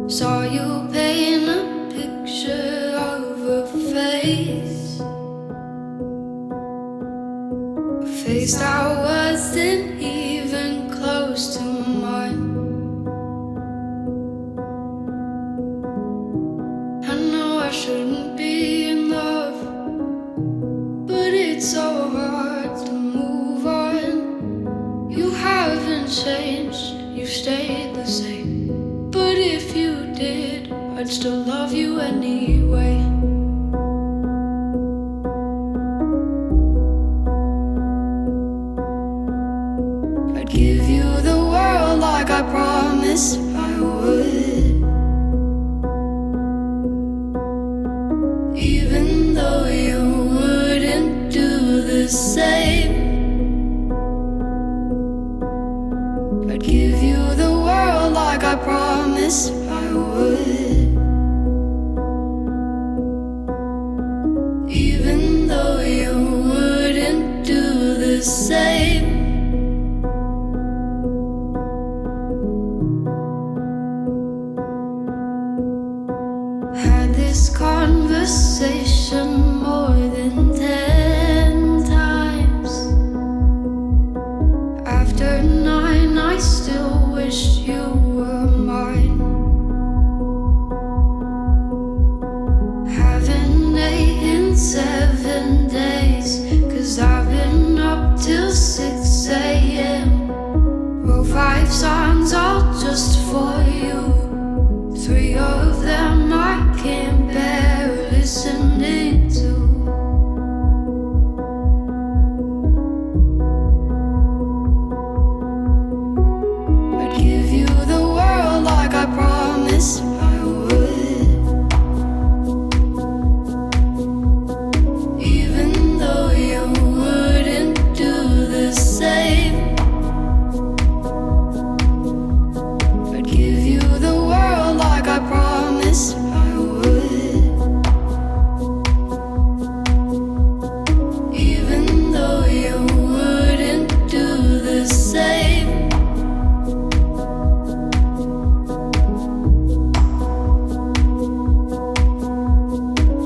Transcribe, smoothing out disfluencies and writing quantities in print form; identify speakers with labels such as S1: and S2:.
S1: Saw you paint a picture of a face, a face that wasn't even close to mine. I know I shouldn't be in love, but it's so hard to move on. You haven't changed, you stayed the same. But if you did, I'd still love you anyway. I'd give you the world like I promised I would, even though you wouldn't do the same. I'd give you the world like I promised I would, even though you wouldn't do the same. Had this conversation more than 10 times. After 9, I still wish you were mine. Haven't ate in 7 days, 'cause I've been up till 6 a.m. Wrote 5 songs all just for you. 3 of them I can't bear listening to. I'd give you the world like I promised